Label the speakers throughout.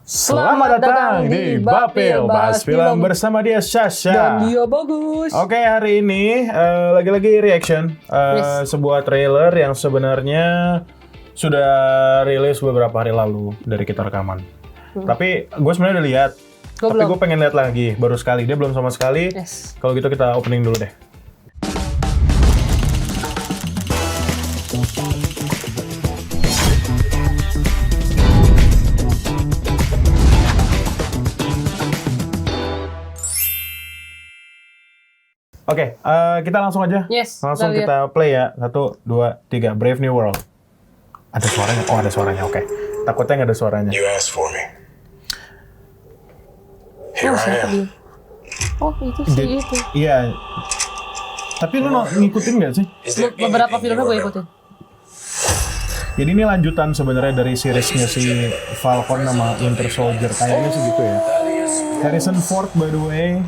Speaker 1: Selamat datang di Bapil, bahas film bersama dia Sasha
Speaker 2: dan dia Bagus.
Speaker 1: Oke, hari ini lagi-lagi reaction sebuah trailer yang sebenarnya sudah rilis beberapa hari lalu dari kita rekaman. Tapi gue sebenarnya udah lihat, tapi gue pengen lihat lagi baru sekali. Dia belum sama sekali. Kalau gitu kita opening dulu deh. Oke, kita langsung aja. Langsung kita play ya. 1, 2, 3. Brave New World. Ada suaranya? Oh, ada suaranya. Oke. Takutnya nggak ada suaranya.
Speaker 3: You asked for me. Here I am.
Speaker 2: Oh, itu sih itu.
Speaker 1: Iya. Tapi lu ngikutin nggak sih?
Speaker 2: Beberapa filmnya gue ikutin.
Speaker 1: Jadi ini lanjutan sebenarnya dari seriesnya si Falcon sama Winter Soldier. Kayaknya sih gitu ya. Harrison Ford by the way.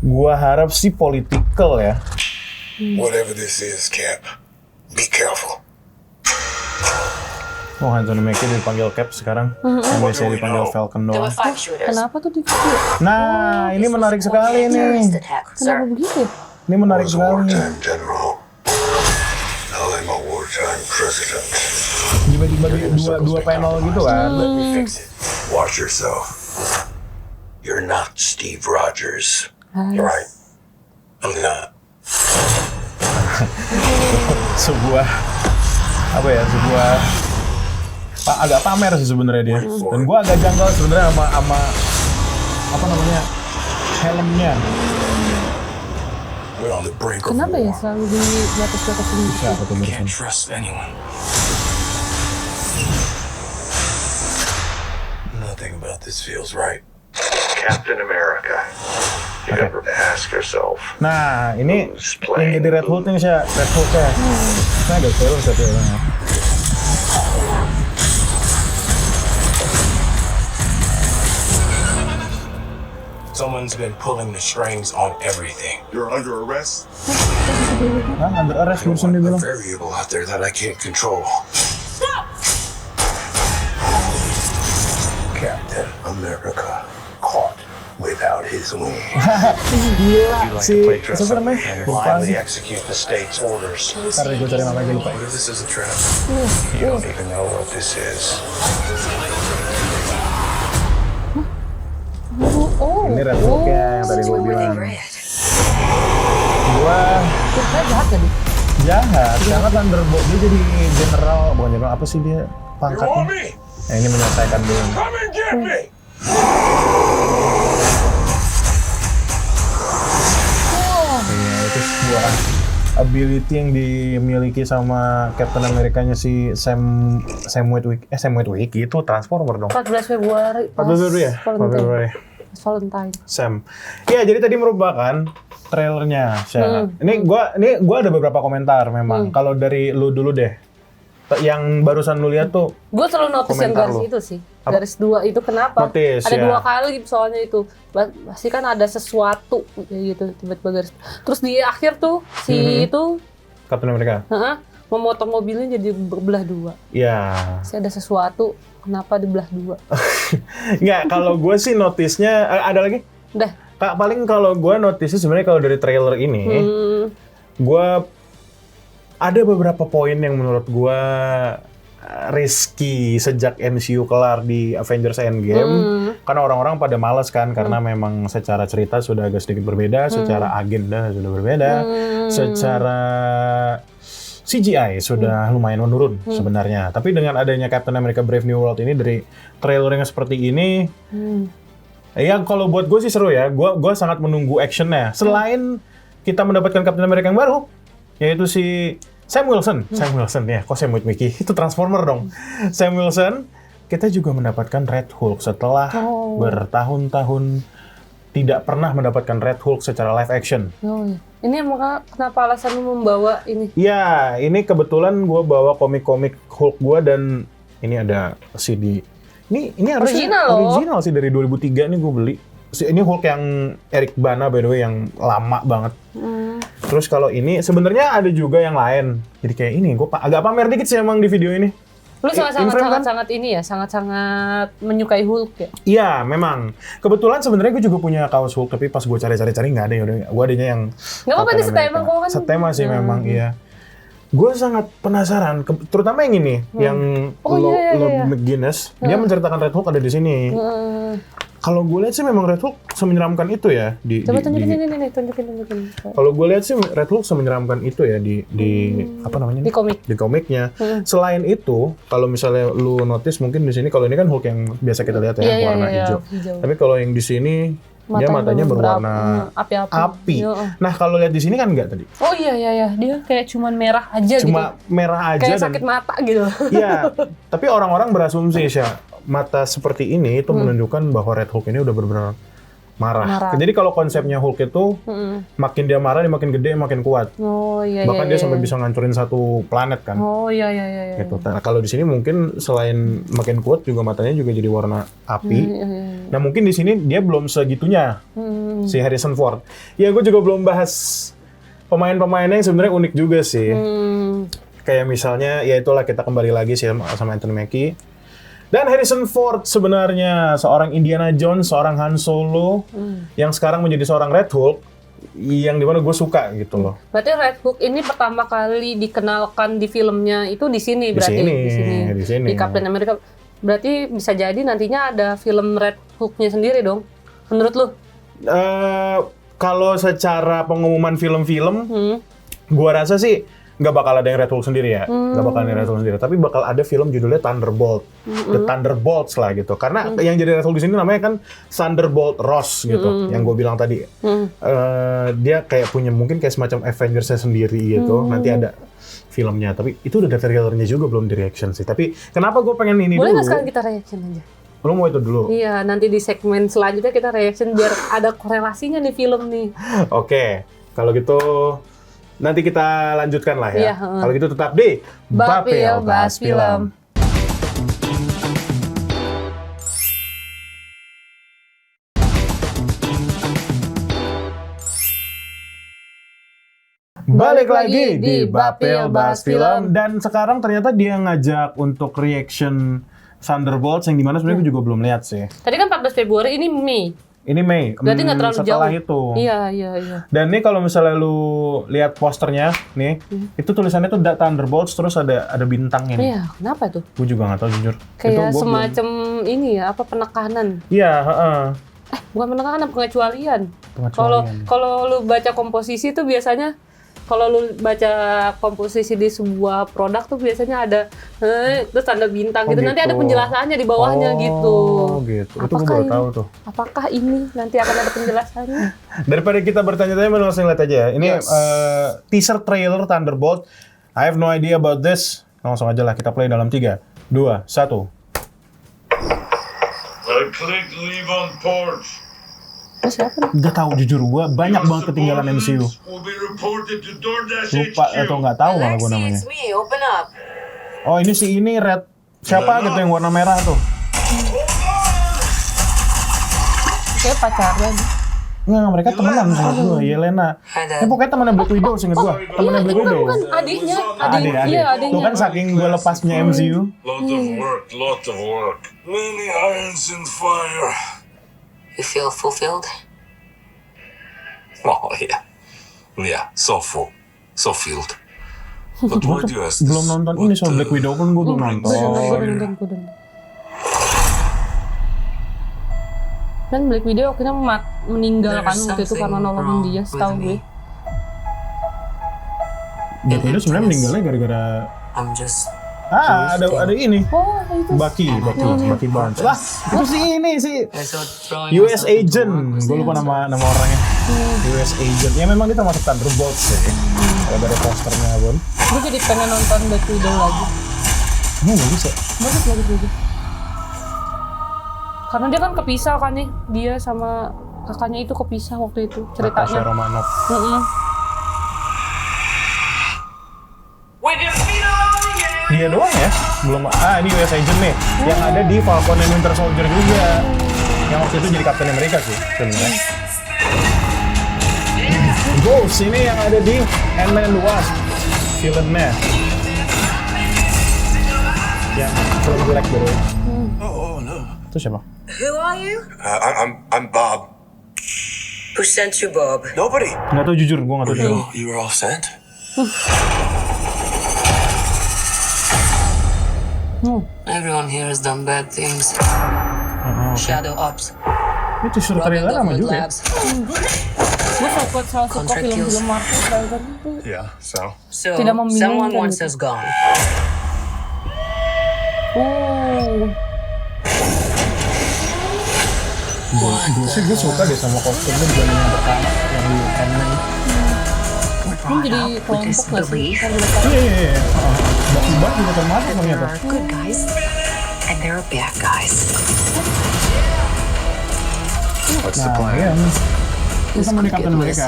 Speaker 1: Gua harap sih political ya.
Speaker 3: Whatever this is, Cap, be careful.
Speaker 1: Oh, Anthony Mackie dipanggil Cap sekarang. Yang biasanya dipanggil Falcon doang.
Speaker 2: Kenapa tuh di video?
Speaker 1: Nah, ini menarik sekali nih.
Speaker 2: Kenapa begitu?
Speaker 1: Ini menarik
Speaker 3: Was a
Speaker 1: sekali.
Speaker 3: wartime general. Now I'm a wartime president.
Speaker 1: Dibagi dua panel gitu kan.
Speaker 3: Let me fix it. Watch yourself. You're not Steve Rogers. You're right. I'm not.
Speaker 1: Sebuah agak pamer sih sebenarnya dia. Dan gua agak janggal sebenarnya sama apa namanya helmnya.
Speaker 3: We're on the brink of
Speaker 2: Kenapa ya
Speaker 3: war.
Speaker 2: selalu di atas ini?
Speaker 1: Siapa tuh
Speaker 3: Can't
Speaker 1: barusan?
Speaker 3: trust anyone. Nothing about this feels right. Captain America. You ever ask yourself?
Speaker 1: Nah, ini yang jadi Red Hulk nih sih, Red Hulk ya. Saya agak film satu orang.
Speaker 3: Someone's been pulling the strings on everything.
Speaker 4: You're under arrest.
Speaker 1: Nah, under arrest
Speaker 3: I don't
Speaker 1: barusan dia
Speaker 3: want a
Speaker 1: bilang.
Speaker 3: variable out there that I can't control. Captain America caught without his wings.
Speaker 1: Gila, si siapa namanya?
Speaker 3: And
Speaker 1: Lupa
Speaker 3: blindly
Speaker 1: sih.
Speaker 3: execute the state's orders.
Speaker 1: Ntar gue cari namanya lupa.
Speaker 3: What if this is a trap? You don't even know what this is.
Speaker 1: Ini Red Hulk ya yang tadi gue bilang. Gua
Speaker 2: Kira jahat gak dia?
Speaker 1: jahat, karena Thunderbolt dia jadi general, bukan general apa sih dia
Speaker 3: You want
Speaker 1: pangkatnya?
Speaker 3: me?
Speaker 1: Nah, ini menyelesaikan dulu.
Speaker 3: Come and get me!
Speaker 1: Iya, itu sebuah ability yang dimiliki sama Captain Amerikanya si Sam Witwicky itu Transformer dong.
Speaker 2: 14 Februari.
Speaker 1: 14 Februari ya? 14 Februari.
Speaker 2: Valentine.
Speaker 1: Sam. Iya, jadi tadi merupakan trailernya. Ini gua ada beberapa komentar memang. Kalau dari lu dulu deh. Yang barusan lu lihat tuh
Speaker 2: Gue selalu notice yang
Speaker 1: Komentar
Speaker 2: garis
Speaker 1: lu.
Speaker 2: itu sih.
Speaker 1: Apa?
Speaker 2: Garis 2 itu kenapa?
Speaker 1: Notice,
Speaker 2: ada
Speaker 1: ya.
Speaker 2: 2 kali soalnya itu. Pasti kan ada sesuatu kayak gitu tiba-tiba garis. Terus di akhir tuh si itu
Speaker 1: Captain America.
Speaker 2: memotong mobilnya jadi berbelah 2.
Speaker 1: Iya.
Speaker 2: Pasti ada sesuatu kenapa dibelah 2.
Speaker 1: Nggak, kalau gue sih notice-nya ada lagi?
Speaker 2: Udah.
Speaker 1: Kak, paling kalau gue notice sebenarnya kalau dari trailer ini, gue ada beberapa poin yang menurut gue risky sejak MCU kelar di Avengers Endgame. Karena orang-orang pada males kan, karena memang secara cerita sudah agak sedikit berbeda, secara agenda sudah berbeda, secara CGI sudah lumayan menurun sebenarnya. Tapi dengan adanya Captain America Brave New World ini dari trailer yang seperti ini, ya kalau buat gue sih seru ya. Gue sangat menunggu actionnya. Selain kita mendapatkan Captain America yang baru, yaitu si Sam Wilson ya, kok Sam Witwicky? Itu Transformer dong. Sam Wilson, kita juga mendapatkan Red Hulk setelah bertahun-tahun tidak pernah mendapatkan Red Hulk secara live action.
Speaker 2: Oh, iya. Ini emang kenapa alasan lu membawa ini?
Speaker 1: Ya, ini kebetulan gue bawa komik-komik Hulk gue dan ini ada CD. Ini harusnya original sih dari 2003 nih gue beli. Ini Hulk yang Eric Bana by the way yang lama banget. Terus kalau ini sebenarnya ada juga yang lain. Jadi kayak ini, gue agak pamer dikit sih emang di video ini.
Speaker 2: Lu
Speaker 1: Inframe kan?
Speaker 2: sangat ini ya, sangat menyukai Hulk ya?
Speaker 1: Iya, memang. Kebetulan sebenarnya gue juga punya kaos Hulk, tapi pas gue cari-cari nggak ada ya. Gue adanya yang
Speaker 2: nggak apa-apa nih, setema kok kan.
Speaker 1: Setema sih memang, iya. Gue sangat penasaran, terutama yang ini, yang McGuinness, dia menceritakan Red Hulk ada di sini. Kalau gue lihat sih memang Red Hulk semenyeramkan itu ya
Speaker 2: Coba tunjukin ini, tunjukin.
Speaker 1: Kalau gue lihat sih Red Hulk semenyeramkan itu ya di apa namanya?
Speaker 2: Di komiknya.
Speaker 1: Selain itu, kalau misalnya lu notice mungkin di sini kalau ini kan Hulk yang biasa kita lihat ya, warna hijau. Tapi kalau yang di sini dia matanya berwarna api. Nah, kalau lihat di sini kan enggak tadi.
Speaker 2: Oh iya, dia kayak cuman merah aja gitu.
Speaker 1: Cuma merah aja.
Speaker 2: Kayak sakit mata gitu.
Speaker 1: Iya, tapi orang-orang berasumsi mata seperti ini itu menunjukkan bahwa Red Hulk ini udah benar-benar marah. Jadi kalau konsepnya Hulk itu makin dia marah, dia makin gede, makin kuat.
Speaker 2: Oh iya.
Speaker 1: Bahkan dia sampai bisa ngancurin satu planet kan.
Speaker 2: Oh iya.
Speaker 1: Gitu. Nah, kalau di sini mungkin selain makin kuat juga matanya juga jadi warna api. Nah mungkin di sini dia belum segitunya si Harrison Ford. Ya gue juga belum bahas pemain-pemainnya yang sebenarnya unik juga sih. Kayak misalnya ya itulah kita kembali lagi sih sama Anthony Mackie. Dan Harrison Ford sebenarnya seorang Indiana Jones, seorang Han Solo, yang sekarang menjadi seorang Red Hulk, yang dimana gue suka gitu loh.
Speaker 2: Berarti Red Hulk ini pertama kali dikenalkan di filmnya itu di sini berarti? Di sini. Di Captain America. Berarti bisa jadi nantinya ada film Red Hulk-nya sendiri dong, menurut lu?
Speaker 1: Kalau secara pengumuman film-film, gue rasa sih nggak bakal ada yang Red Hulk sendiri ya, nggak bakal ada yang Red Hulk sendiri. Tapi bakal ada film judulnya Thunderbolt, The Thunderbolts lah gitu. Karena yang jadi Red Hulk di sini namanya kan Thunderbolt Ross gitu, yang gue bilang tadi. Dia kayak punya mungkin kayak semacam Avengers-nya sendiri gitu. Nanti ada filmnya, tapi itu udah ada trailernya juga belum di reaction sih. Tapi kenapa gue pengen ini
Speaker 2: Boleh
Speaker 1: dulu?
Speaker 2: nggak sekarang kita reaction aja?
Speaker 1: Lo mau itu dulu?
Speaker 2: Iya, nanti di segmen selanjutnya kita reaction biar ada korelasinya nih film nih.
Speaker 1: Oke, kalau gitu nanti kita lanjutkan lah ya. Kalau gitu tetap di
Speaker 2: Bapil Bahas Film.
Speaker 1: Balik lagi di Bapil Bahas Film. Dan sekarang ternyata dia ngajak untuk reaction Thunderbolts yang dimana sebenarnya gue juga belum lihat sih.
Speaker 2: Tadi kan 14 Februari, ini Mei.
Speaker 1: Ini Mei,
Speaker 2: berarti nggak terlalu
Speaker 1: setelah
Speaker 2: jauh.
Speaker 1: itu.
Speaker 2: Iya.
Speaker 1: Dan nih kalau misalnya lu lihat posternya nih, itu tulisannya tuh Thunderbolts terus ada bintangnya nih.
Speaker 2: Iya, kenapa tuh?
Speaker 1: Gue juga nggak tahu jujur.
Speaker 2: Kayak semacam ini ya, apa penekanan?
Speaker 1: Iya,
Speaker 2: bukan penekanan, pengecualian. Kalau lu baca komposisi tuh biasanya kalau lu baca komposisi di sebuah produk tuh biasanya ada terus tanda bintang gitu. Nanti ada penjelasannya di bawahnya gitu.
Speaker 1: Oh gitu. Itu gue baru tahu tuh.
Speaker 2: Apakah ini nanti akan ada penjelasannya?
Speaker 1: Daripada kita bertanya-tanya, langsung lihat aja ya. Ini teaser trailer Thunderbolt. I have no idea about this. Langsung aja lah kita play dalam 3, 2, 1.
Speaker 3: I clicked leave on porch.
Speaker 2: Siapa?
Speaker 1: Gak tahu jujur gue banyak banget ketinggalan MCU. Lupa atau nggak tahu malah gue namanya. Oh ini si ini Red siapa gitu yang warna merah tuh?
Speaker 2: Kayak pacarnya.
Speaker 1: Nggak, mereka temenan seinget gue, Yelena. Ini pokoknya temennya Black Widow seinget gue. Temennya Black Widow.
Speaker 2: Bukan adiknya.
Speaker 1: Adik.
Speaker 2: Iya, adiknya.
Speaker 1: Tuh kan saking gue lepasnya MCU.
Speaker 3: Lot of work. Many irons in fire.
Speaker 4: You feel fulfilled?
Speaker 3: Oh, yeah. Yeah, so full. So filled. But why do you ask this?
Speaker 1: Belum nonton ini soal Black Widow pun gue belum nonton.
Speaker 2: Gue Dan Black Widow akhirnya meninggalkan waktu itu karena nolongin dia, setahu gue.
Speaker 1: Black Widow sebenarnya meninggalnya gara-gara ada ini.
Speaker 2: Oh, itu.
Speaker 1: Bucky Barnes. Lah, itu si ini si US Agent. Gue lupa nama orangnya. US Agent. Ya memang dia termasuk Thunderbolts sih. Kalau dari posternya pun.
Speaker 2: Gue jadi pengen nonton Black Widow lagi.
Speaker 1: Bagus ya?
Speaker 2: Bagus. Karena dia kan kepisah kan nih. Dia sama kakaknya itu kepisah waktu itu ceritanya.
Speaker 1: Natasha Romanoff. Dia doang ya? Belum. Ini US Agent nih. Yang ada di Falcon and Winter Soldier juga. Yang waktu itu jadi Captain America sih sebenarnya. Ghost ini yang ada di Ant-Man and the Wasp, villainnya. Yang film jelek dulu.
Speaker 3: Oh no.
Speaker 1: Itu siapa?
Speaker 4: Who are you?
Speaker 3: I'm Bob.
Speaker 4: Who sent you, Bob?
Speaker 3: Nobody.
Speaker 1: Nggak tahu jujur, gue nggak tahu jujur.
Speaker 3: You were all sent?
Speaker 4: Everyone here has done bad things. Shadow Ops,
Speaker 1: Itu suruh
Speaker 4: robbing
Speaker 1: trailer sama
Speaker 4: government
Speaker 1: juga.
Speaker 4: labs.
Speaker 2: Gue selalu suka
Speaker 4: Contract
Speaker 2: film-film
Speaker 4: kills.
Speaker 2: Marvel trailer itu.
Speaker 3: Yeah, so?
Speaker 4: So,
Speaker 2: Tidak membingungkan
Speaker 4: someone wants
Speaker 2: gitu.
Speaker 4: us gone.
Speaker 1: Gue suka deh sama kostumnya dibanding yang pertama, yang di Ant-Man.
Speaker 2: Ini jadi kelompok nggak sih? Kan mereka
Speaker 1: Iya. Bak juga termasuk
Speaker 5: There
Speaker 1: ternyata.
Speaker 5: are good guys and there are bad guys.
Speaker 3: What's the
Speaker 1: Nah,
Speaker 3: plan?
Speaker 1: iya. Itu sama di Captain America.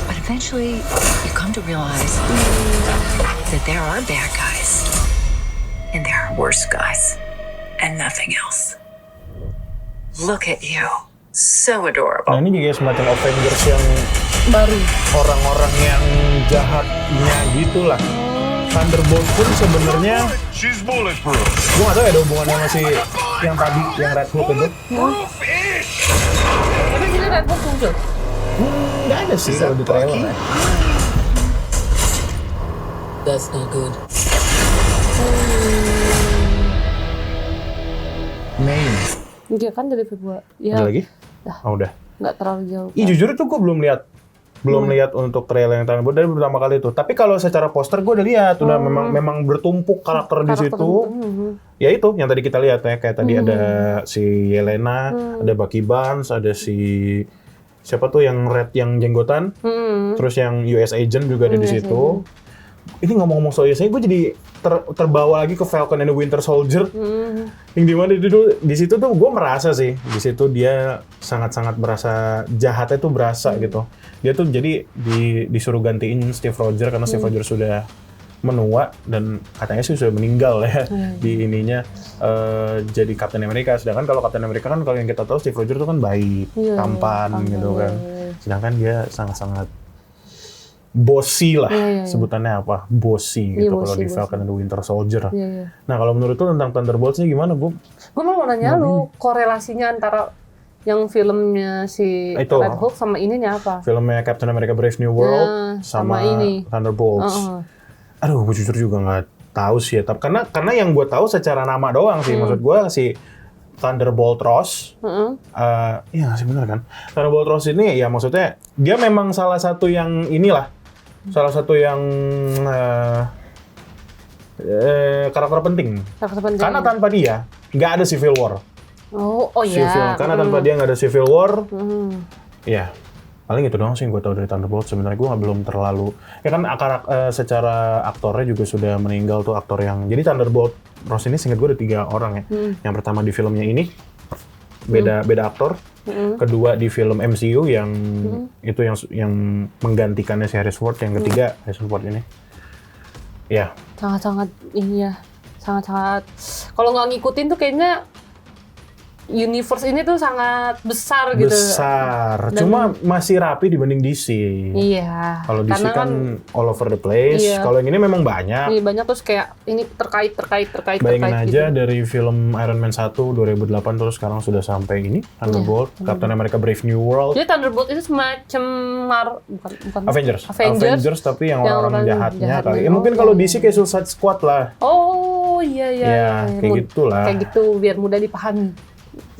Speaker 5: But eventually, you come to realize that there are bad guys and there are worse guys and nothing else. Look at you. So
Speaker 1: Nah
Speaker 5: adorable.
Speaker 1: ini juga semacam Avengers yang
Speaker 2: baru.
Speaker 1: orang-orang yang jahatnya gitulah. Thunderbolt pun sebenarnya
Speaker 3: She's bulletproof.
Speaker 1: gue gak tau ya ada hubungannya sama si yang tadi, yang Red Hulk itu.
Speaker 2: Tapi sini Red Hulk muncul.
Speaker 1: Nggak ada sih kalau di trailer ya.
Speaker 4: That's not good.
Speaker 1: Main.
Speaker 2: Iya kan dari Februari. Ya,
Speaker 1: Ada lagi? Oh udah.
Speaker 2: nggak terlalu jauh.
Speaker 1: Ih jujur itu gue belum lihat untuk trailer yang Thunderbolt dari pertama kali itu. Tapi kalau secara poster gue udah lihat, udah memang bertumpuk karakter di situ. Ya itu yang tadi kita lihat ya, kayak tadi ada si Yelena, ada Bucky Barnes, ada si siapa tuh yang red yang jenggotan, terus yang US Agent juga ada di situ. Ini ngomong-ngomong soal US Agent, gue jadi terbawa lagi ke Falcon and the Winter Soldier. Yang dimana di situ tuh gue merasa sih, di situ dia sangat-sangat berasa jahatnya tuh berasa gitu. Dia tuh jadi disuruh gantiin Steve Rogers karena Steve Rogers sudah menua dan katanya sih sudah meninggal ya di ininya jadi Captain America. Sedangkan kalau Captain America kan kalau yang kita tahu Steve Rogers itu kan baik, tampan gitu kan. Sedangkan dia sangat-sangat bossy lah, sebutannya apa? Bossy gitu kalau di Falcon and the Winter Soldier. Nah kalau menurut lu tentang Thunderbolts-nya gimana, Bu?
Speaker 2: Gue mau nanya lu korelasinya antara yang filmnya si
Speaker 1: Itu.
Speaker 2: Red Hulk sama ininya apa?
Speaker 1: Filmnya Captain America Brave New World
Speaker 2: sama
Speaker 1: sama
Speaker 2: ini.
Speaker 1: Thunderbolts. Aduh, gue jujur juga nggak tahu sih ya. Karena yang gue tahu secara nama doang sih. Maksud gue si Thunderbolt Ross. Iya sih benar kan. Thunderbolt Ross ini ya maksudnya dia memang salah satu yang inilah. Salah satu yang karakter penting. Karena tanpa dia nggak ada Civil War.
Speaker 2: Oh
Speaker 1: Civil,
Speaker 2: ya.
Speaker 1: karena tanpa dia nggak ada Civil War. Ya, paling itu doang sih yang gue tahu dari Thunderbolt. Sebenarnya gue belum terlalu. Ya kan secara aktornya juga sudah meninggal tuh aktor yang. Jadi Thunderbolt Ross ini seingat gue ada 3 orang ya. Yang pertama di filmnya ini beda aktor. Kedua di film MCU yang itu yang menggantikannya si Harrison Ford. Yang ketiga Harrison Ford ini. Ya.
Speaker 2: Sangat-sangat ini ya. Sangat-sangat. Kalau nggak ngikutin tuh kayaknya universe ini tuh sangat besar gitu.
Speaker 1: Besar. Cuma masih rapi dibanding DC.
Speaker 2: Iya.
Speaker 1: Kalau DC kan all over the place.
Speaker 2: Iya.
Speaker 1: Kalau yang ini memang banyak.
Speaker 2: Iya banyak terus kayak ini terkait.
Speaker 1: Bayangin aja
Speaker 2: gitu.
Speaker 1: dari film Iron Man 1 2008 terus sekarang sudah sampai ini Thunderbolt, Captain America Brave New World,
Speaker 2: Jadi Thunderbolt itu semacam bukan
Speaker 1: Avengers tapi yang orang-orang jahatnya kali. Ya,
Speaker 2: Oh,
Speaker 1: mungkin kalau DC kayak Suicide Squad lah.
Speaker 2: Oh iya.
Speaker 1: Ya, kayak gitulah.
Speaker 2: Kayak gitu biar mudah dipahami.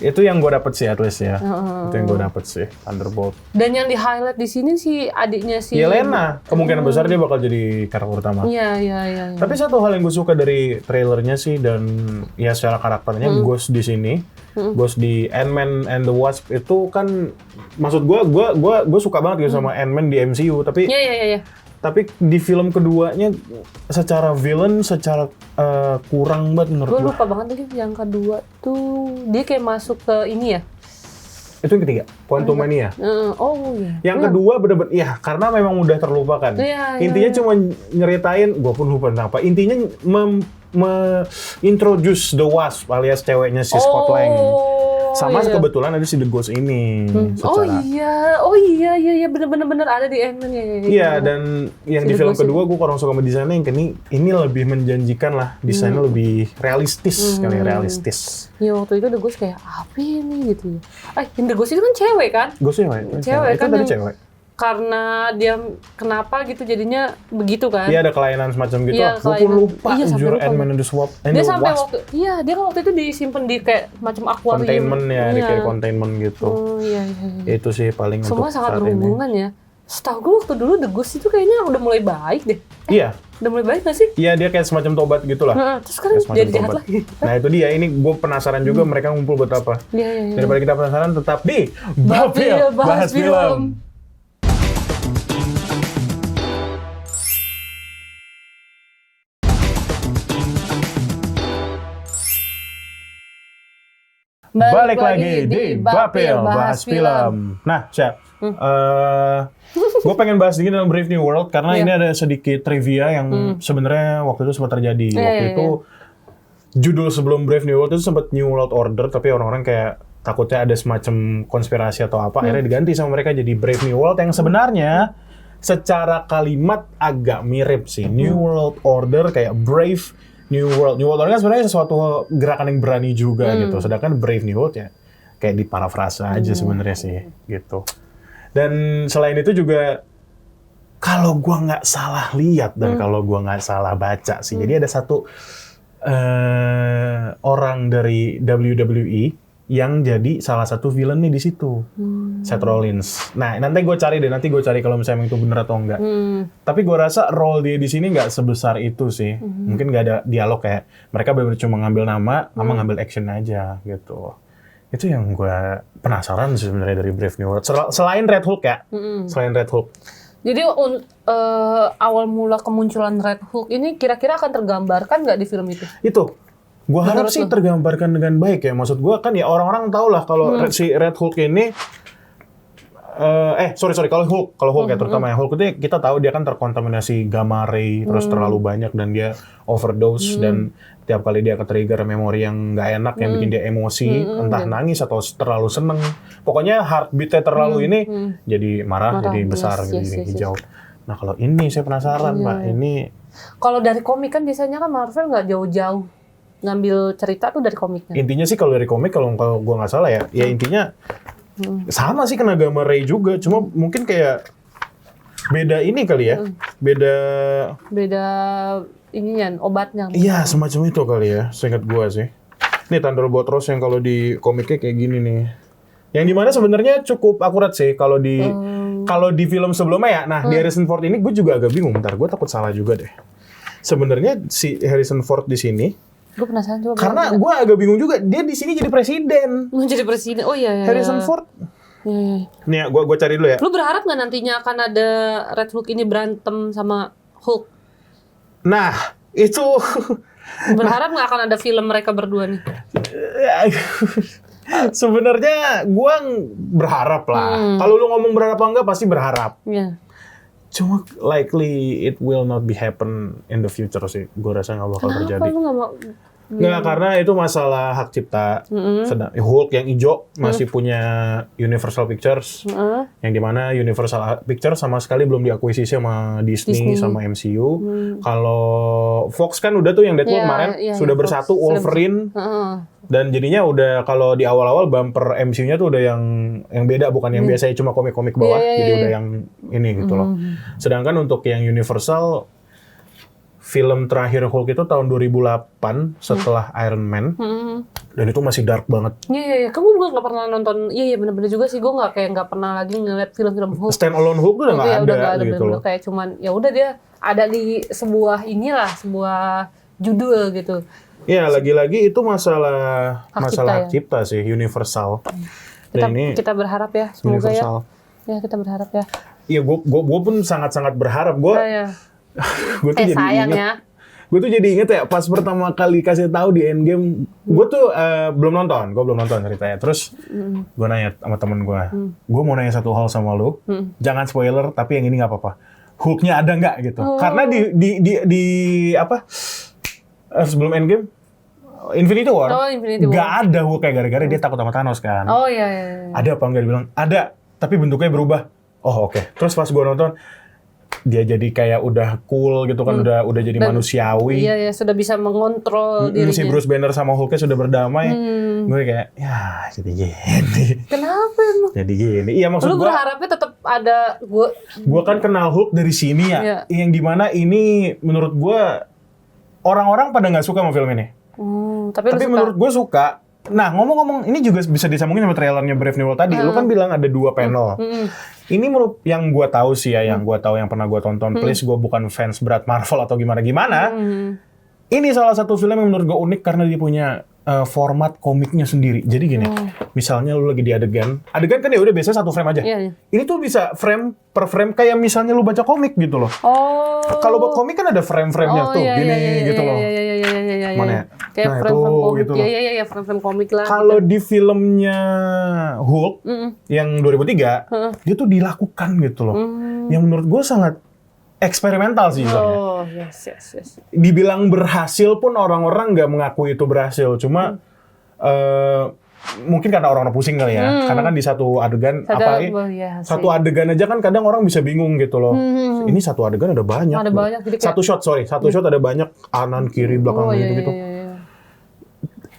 Speaker 1: Itu yang gue dapet sih at least ya. Itu yang gue dapet sih Thunderbolt.
Speaker 2: Dan yang di highlight di sini si adiknya si
Speaker 1: Yelena, kemungkinan besar dia bakal jadi karakter utama.
Speaker 2: Iya.
Speaker 1: Tapi satu hal yang gue suka dari trailernya sih dan ya secara karakternya Ghost di sini, Ghost di Ant-Man and the Wasp itu kan maksud gue suka banget gitu sama Ant-Man di MCU tapi
Speaker 2: Iya.
Speaker 1: tapi di film keduanya secara villain secara kurang banget menurut
Speaker 2: Gue
Speaker 1: gue.
Speaker 2: lupa banget lagi yang kedua tuh dia kayak masuk ke ini ya.
Speaker 1: Itu yang ketiga, Quantum Mania.
Speaker 2: Oh iya.
Speaker 1: Yang kedua bener-bener, ya karena memang udah terlupakan.
Speaker 2: Iya,
Speaker 1: Intinya cuma nyeritain, gue pun lupa tentang apa. Intinya introduce The Wasp alias ceweknya si Scott Lang. Sama
Speaker 2: iya.
Speaker 1: kebetulan ada si The Ghost ini.
Speaker 2: Oh iya, bener ada di Ant-Man ya.
Speaker 1: Iya, dan yang
Speaker 2: Si
Speaker 1: di
Speaker 2: The
Speaker 1: film
Speaker 2: Ghost
Speaker 1: kedua gue kurang suka sama desainnya, yang ini lebih menjanjikan lah, desainnya lebih realistis kali, realistis.
Speaker 2: Ya waktu itu The Ghost kayak apa ini gitu ya. The Ghost itu kan cewek kan?
Speaker 1: Ghostnya
Speaker 2: Cewek
Speaker 1: itu
Speaker 2: kan
Speaker 1: dari
Speaker 2: yang-
Speaker 1: cewek.
Speaker 2: Karena dia kenapa gitu jadinya begitu kan?
Speaker 1: Iya, ada kelainan semacam gitu.
Speaker 2: Iya,
Speaker 1: Gue pun
Speaker 2: kelainan.
Speaker 1: lupa,
Speaker 2: Iya, sampai
Speaker 1: jujur,
Speaker 2: lupa.
Speaker 1: Ant-Man and the Wasp.
Speaker 2: Dia sampai dia kan waktu itu disimpan di kayak macam akuarium.
Speaker 1: Containment ya, di
Speaker 2: Iya.
Speaker 1: kayak containment gitu.
Speaker 2: Oh iya.
Speaker 1: Itu sih paling
Speaker 2: Semua
Speaker 1: untuk
Speaker 2: sangat
Speaker 1: saat ini.
Speaker 2: berhubungan ya. Setahu gue waktu dulu The Ghost itu kayaknya udah mulai baik deh.
Speaker 1: Iya,
Speaker 2: Udah mulai baik gak sih?
Speaker 1: iya dia kayak semacam tobat gitu lah.
Speaker 2: Nah, terus sekarang
Speaker 1: Kayak semacam
Speaker 2: jadi jahat
Speaker 1: tobat.
Speaker 2: lagi.
Speaker 1: Nah itu dia, ini gue penasaran juga mereka ngumpul buat apa.
Speaker 2: Iya.
Speaker 1: Daripada kita penasaran, tetap di
Speaker 2: Bapil,
Speaker 1: Bapil
Speaker 2: bahas film.
Speaker 1: Balik lagi di Bapil bahas film. Nah, Syah, gue pengen bahas dikit tentang Brave New World karena
Speaker 2: Iya.
Speaker 1: ini ada sedikit trivia yang sebenarnya waktu itu sempat terjadi. Waktu
Speaker 2: iya,
Speaker 1: itu judul sebelum Brave New World itu sempat New World Order, tapi orang-orang kayak takutnya ada semacam konspirasi atau apa, akhirnya diganti sama mereka jadi Brave New World yang sebenarnya secara kalimat agak mirip sih. New World Order kayak Brave New World. New World Order kan sebenarnya sesuatu gerakan yang berani juga gitu. Sedangkan Brave New World ya kayak diparafrase aja sebenarnya sih gitu. Dan selain itu juga kalau gua nggak salah lihat dan kalau gua nggak salah baca sih. Jadi ada satu orang dari WWE yang jadi salah satu villain nih di situ, Seth Rollins. Nah, nanti gue cari kalau misalnya itu bener atau enggak. Tapi gue rasa role dia di sini nggak sebesar itu sih. Mungkin nggak ada dialog kayak mereka benar-benar cuma ngambil nama, sama ngambil action aja gitu. Itu yang gue penasaran sih sebenarnya dari Brave New World. Selain Red Hulk ya, selain Red Hulk.
Speaker 2: Jadi awal mula kemunculan Red Hulk ini kira-kira akan tergambarkan nggak di film itu?
Speaker 1: Itu. Gue harap sih tergambarkan dengan baik ya. Maksud gue kan ya orang-orang tahu lah kalau si Red Hulk ini kalau Hulk ya terutama ya Hulk itu kita tahu dia kan terkontaminasi gamma ray terus terlalu banyak dan dia overdose dan tiap kali dia ke-trigger memori yang nggak enak yang bikin dia emosi entah nangis atau terlalu seneng. Pokoknya heartbeat-nya terlalu ini jadi marah, jadi besar, jadi hijau. Nah kalau ini saya penasaran Pak, ini
Speaker 2: kalau dari komik kan biasanya kan Marvel nggak jauh-jauh ngambil cerita tuh dari komiknya.
Speaker 1: intinya sih kalau dari komik kalau gue nggak salah ya intinya sama sih kena gamma ray juga, cuma mungkin kayak beda ini kali ya,
Speaker 2: Beda ininya obatnya.
Speaker 1: iya semacam itu kali ya, seingat gue sih. Ini Thunderbolt Ross yang kalau di komiknya kayak gini nih, yang dimana sebenarnya cukup akurat sih kalau di film sebelumnya ya. Nah di Harrison Ford ini gue juga agak bingung, bentar gue takut salah juga deh. Sebenarnya si Harrison Ford di sini
Speaker 2: Gue penasaran juga.
Speaker 1: karena gue agak bingung juga, dia di sini jadi presiden.
Speaker 2: mau jadi presiden. Oh iya.
Speaker 1: Harrison Ford.
Speaker 2: Iya.
Speaker 1: Nih gue cari dulu ya.
Speaker 2: Lu berharap nggak nantinya akan ada Red Hulk ini berantem sama Hulk?
Speaker 1: Nah, itu
Speaker 2: Berharap nggak akan ada film mereka berdua nih?
Speaker 1: sebenarnya gue berharap lah. Kalau lu ngomong berharap apa enggak, pasti berharap.
Speaker 2: Iya.
Speaker 1: Cuma likely it will not be happen in the future sih. Gue rasa nggak bakal terjadi.
Speaker 2: Kenapa lu nggak mau?
Speaker 1: Nggak, karena itu masalah hak cipta. Sedang Hulk yang hijau masih punya Universal Pictures, yang dimana Universal Pictures sama sekali belum diakuisisi sama Disney. Sama MCU. Kalau Fox kan udah tuh yang Deadpool kemarin sudah bersatu
Speaker 2: Fox.
Speaker 1: Wolverine, dan jadinya udah kalau di awal-awal bumper MCU-nya tuh udah yang beda, bukan yang biasanya cuma komik-komik bawah, jadi udah yang ini gitu loh. Sedangkan untuk yang Universal, film terakhir Hulk itu tahun 2008 setelah Iron Man, dan itu masih dark banget.
Speaker 2: Iya. Kamu juga nggak pernah nonton? Iya benar-benar juga sih. Gue nggak pernah lagi ngeliat film-film Hulk.
Speaker 1: Stand Alone Hulk tuh udah nggak
Speaker 2: Iya, udah nggak
Speaker 1: ada gitu
Speaker 2: bener-bener
Speaker 1: loh.
Speaker 2: kayak cuman ya udah dia ada di sebuah sebuah judul gitu.
Speaker 1: Iya, lagi-lagi itu masalah
Speaker 2: Hak
Speaker 1: hak cipta sih, universal. Dan ini
Speaker 2: Kita berharap ya, semoga
Speaker 1: universal.
Speaker 2: ya kita berharap ya.
Speaker 1: Iya, gue pun sangat-sangat berharap. Gue tuh jadi
Speaker 2: sayang
Speaker 1: inget.
Speaker 2: ya.
Speaker 1: Gue tuh jadi inget ya pas pertama kali kasih tahu di Endgame, gue tuh belum nonton ceritanya. Terus gue nanya sama temen gue mau nanya satu hal sama lu, jangan spoiler tapi yang ini nggak apa-apa. Hulknya ada nggak gitu? Karena di sebelum Endgame, Infinity War.
Speaker 2: Oh, Infinity War.
Speaker 1: Gak ada Hulk kayak gara-gara dia takut sama Thanos kan.
Speaker 2: Oh iya.
Speaker 1: Ada apa enggak dibilang? Ada, tapi bentuknya berubah. Oh oke. Terus pas gue nonton, dia jadi kayak udah cool gitu kan, udah jadi
Speaker 2: Dan,
Speaker 1: manusiawi.
Speaker 2: Iya, sudah bisa mengontrol dirinya.
Speaker 1: Si Bruce Banner sama Hulknya sudah berdamai. Gue kayak, ya jadi gini.
Speaker 2: Kenapa emang?
Speaker 1: Jadi gini. Iya maksud
Speaker 2: Lu
Speaker 1: gue.
Speaker 2: berharapnya tetap ada
Speaker 1: Gue kan kenal Hulk dari sini ya.
Speaker 2: Iya.
Speaker 1: Yang dimana ini menurut gue orang-orang pada nggak suka sama film ini.
Speaker 2: tapi lu suka.
Speaker 1: Menurut gue suka. Nah, ngomong-ngomong, ini juga bisa disambungin sama trailernya Brave New World tadi. Lu kan bilang ada 2 panel. Ini menurut yang gue tahu sih ya, yang gue tahu yang pernah gue tonton. Please, gue bukan fans berat Marvel atau gimana-gimana. Ini salah satu film yang menurut gue unik karena dia punya format komiknya sendiri. Jadi gini, misalnya lu lagi di adegan kan ya udah biasanya 1 frame aja.
Speaker 2: Iya.
Speaker 1: Ini tuh bisa frame per frame kayak misalnya lu baca komik gitu loh.
Speaker 2: Oh.
Speaker 1: Kalau buat komik kan ada frame-framenya tuh,
Speaker 2: iya,
Speaker 1: gini gitu loh.
Speaker 2: Iya.
Speaker 1: Mana ya?
Speaker 2: Kayak
Speaker 1: Nah,
Speaker 2: frame-frame
Speaker 1: itu,
Speaker 2: komik.
Speaker 1: gitu loh.
Speaker 2: Iya, frame-frame komik lah.
Speaker 1: Kalau di filmnya Hulk yang 2003, dia tuh dilakukan gitu loh. Yang menurut gue sangat eksperimental sih soalnya.
Speaker 2: Oh, yes.
Speaker 1: Dibilang berhasil pun orang-orang nggak mengakui itu berhasil. Cuma mungkin karena orang-orang pusing kali ya. Karena kan di satu adegan, satu adegan aja kan kadang orang bisa bingung gitu loh. Ini satu adegan ada banyak.
Speaker 2: Ada banyak. Jadi kayak,
Speaker 1: Satu shot ada banyak, kanan, kiri, belakang gitu-gitu.
Speaker 2: Iya.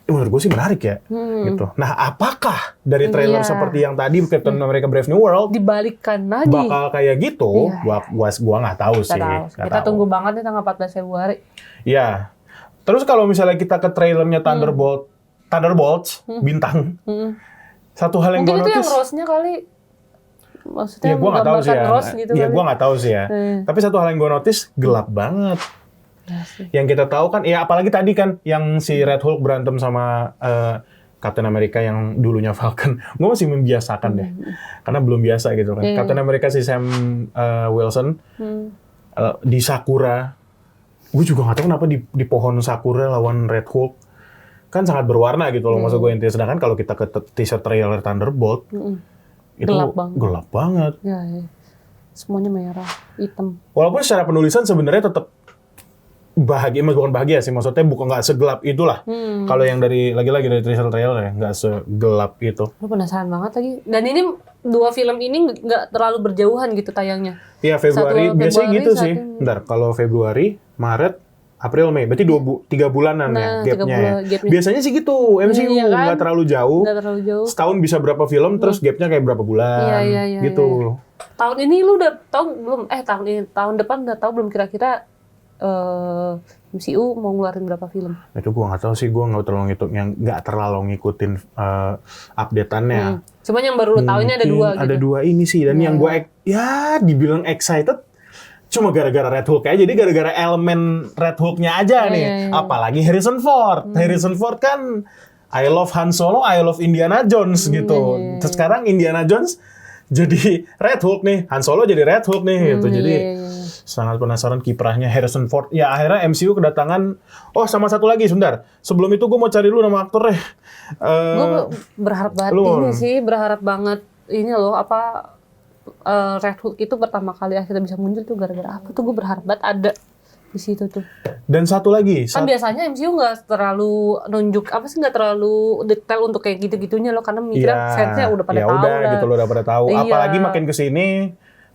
Speaker 1: Menurut gue sih menarik ya, gitu. Nah, apakah dari trailer seperti yang tadi Captain America Brave New World
Speaker 2: dibalikkan lagi
Speaker 1: bakal kayak gitu? Gua nggak tahu sih.
Speaker 2: Kita tunggu banget nih tanggal 14 Februari.
Speaker 1: Ya. Terus kalau misalnya kita ke trailernya Thunderbolts bintang, satu hal yang gue
Speaker 2: mungkin itu yang
Speaker 1: notice.
Speaker 2: Rose-nya kali. Maksudnya
Speaker 1: Ya gue nggak tahu sih ya.
Speaker 2: Rose gitu
Speaker 1: Ya
Speaker 2: kali.
Speaker 1: gue nggak tahu sih ya. Tapi satu hal yang gue notice gelap banget. Yang kita tahu kan, ya apalagi tadi kan yang si Red Hulk berantem sama Captain America yang dulunya Falcon. Gue masih membiasakan deh, karena belum biasa gitu kan. Captain America si Sam Wilson di Sakura. Gue juga nggak tahu kenapa di pohon Sakura lawan Red Hulk kan sangat berwarna gitu loh. Maksud gue intinya, sedangkan kalau kita ke teaser trailer Thunderbolt itu gelap banget.
Speaker 2: Ya. Semuanya merah, hitam.
Speaker 1: Walaupun secara penulisan sebenarnya tetap bahagia, bukan bahagia sih, maksudnya bukan nggak segelap itulah. Kalau yang dari lagi-lagi dari trailer ya nggak segelap itu.
Speaker 2: Lu penasaran banget lagi. Dan ini 2 film ini nggak terlalu berjauhan gitu tayangnya.
Speaker 1: Iya, Februari biasanya gitu sih. Bentar, kalau Februari, Maret, April, Mei, berarti 3 bulanan ya gapnya ya. Biasanya sih gitu, MCU nggak terlalu jauh.
Speaker 2: Nggak terlalu jauh.
Speaker 1: Setahun bisa berapa film, terus gapnya kayak berapa bulan, gitu.
Speaker 2: Iya. Tahun ini lu udah tahu belum? Tahun depan udah tahu belum kira-kira MCU mau ngeluarin berapa film?
Speaker 1: Itu gue nggak tahu sih, gue nggak terlalu ngikutin update-annya.
Speaker 2: Cuman yang baru lu tahu ini ada 2 gitu.
Speaker 1: Ada 2 ini sih, dan yang gue dibilang excited cuma gara-gara Red Hulk aja. Jadi gara-gara elemen Red Hulk-nya aja nih. Apalagi Harrison Ford. Harrison Ford kan I love Han Solo, I love Indiana Jones gitu. Terus sekarang Indiana Jones jadi Red Hulk nih, Han Solo jadi Red Hulk nih gitu. Jadi sangat penasaran kiprahnya Harrison Ford. Ya akhirnya MCU kedatangan. Oh, sama satu lagi sebentar. Sebelum itu gue mau cari dulu nama aktornya.
Speaker 2: Gue berharap banget berharap banget ini loh Red Hulk itu pertama kali akhirnya bisa muncul tuh gara-gara apa tuh, gue berharap banget ada di situ tuh.
Speaker 1: Dan satu lagi.
Speaker 2: Kan biasanya MCU nggak terlalu nunjuk nggak terlalu detail untuk kayak gitu-gitunya loh, karena mikirnya fansnya udah pada tahu lah.
Speaker 1: Gitu, udah pada tahu.
Speaker 2: Iya.
Speaker 1: Apalagi makin kesini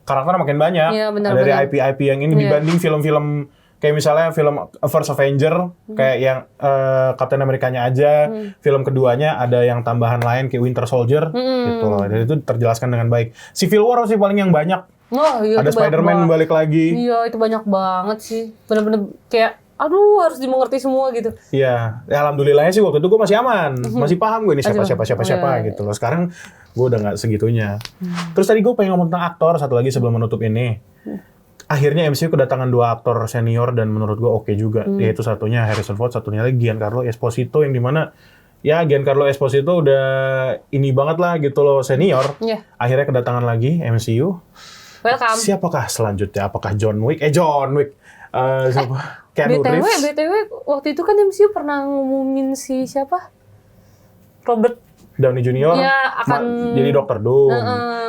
Speaker 1: karakter makin banyak.
Speaker 2: Iya,
Speaker 1: dari IP-IP yang ini dibanding film-film kayak misalnya film First Avenger, kayak yang Captain Amerikanya aja, film keduanya ada yang tambahan lain kayak Winter Soldier, gitu loh. Dan itu terjelaskan dengan baik. Civil War sih paling yang banyak.
Speaker 2: Oh, iya,
Speaker 1: ada Spider-Man balik lagi.
Speaker 2: Iya, itu banyak banget sih. Bener-bener kayak, harus dimengerti semua gitu.
Speaker 1: Iya, ya, alhamdulillahnya sih waktu itu gue masih aman, masih paham gue ini siapa gitu loh. Sekarang gue udah nggak segitunya. Terus tadi gue pengen ngomong tentang aktor satu lagi sebelum menutup ini. Akhirnya MCU kedatangan 2 aktor senior dan menurut gue oke juga. Yaitu satunya Harrison Ford, satunya lagi Giancarlo Esposito, yang dimana ya Giancarlo Esposito udah ini banget lah gitu loh, senior. Akhirnya kedatangan lagi MCU.
Speaker 2: Welcome.
Speaker 1: Siapakah selanjutnya? Apakah John Wick? Siapa? Keanu Reeves.
Speaker 2: BTW waktu itu kan MCU pernah ngumumin si siapa? Robert
Speaker 1: Downey Junior
Speaker 2: akan
Speaker 1: jadi Dr. Doom.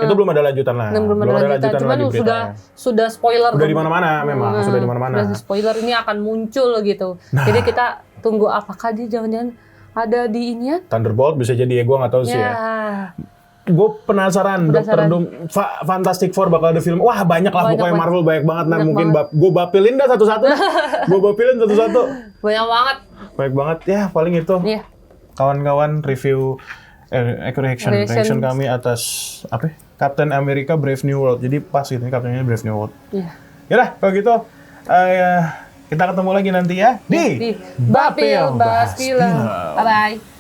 Speaker 1: Itu belum ada lanjutan lah.
Speaker 2: Belum ada lanjutan. Cuman
Speaker 1: lagi beritanya.
Speaker 2: sudah spoiler.
Speaker 1: Udah di mana-mana memang, sudah di mana-mana.
Speaker 2: Udah spoiler ini akan muncul gitu. Jadi kita tunggu apakah dia jangan-jangan ada di ini ya?
Speaker 1: Thunderbolt bisa jadi ya, gue nggak tahu sih ya. Gue penasaran. Dr. Doom, Fantastic Four bakal ada film. Wah banyak lah pokoknya Marvel banyak banget. Nah mungkin gue bapilin dah satu-satu. Gue bapilin satu-satu.
Speaker 2: Banyak banget.
Speaker 1: Banyak banget ya paling itu.
Speaker 2: Iya.
Speaker 1: Kawan-kawan review reaction kami atas apa? Captain America Brave New World. Jadi pas gitu Captain Brave New World.
Speaker 2: Iya.
Speaker 1: Yaudah kalau gitu kita ketemu lagi nanti ya di
Speaker 2: Bapil Bahas Film. Bye bye.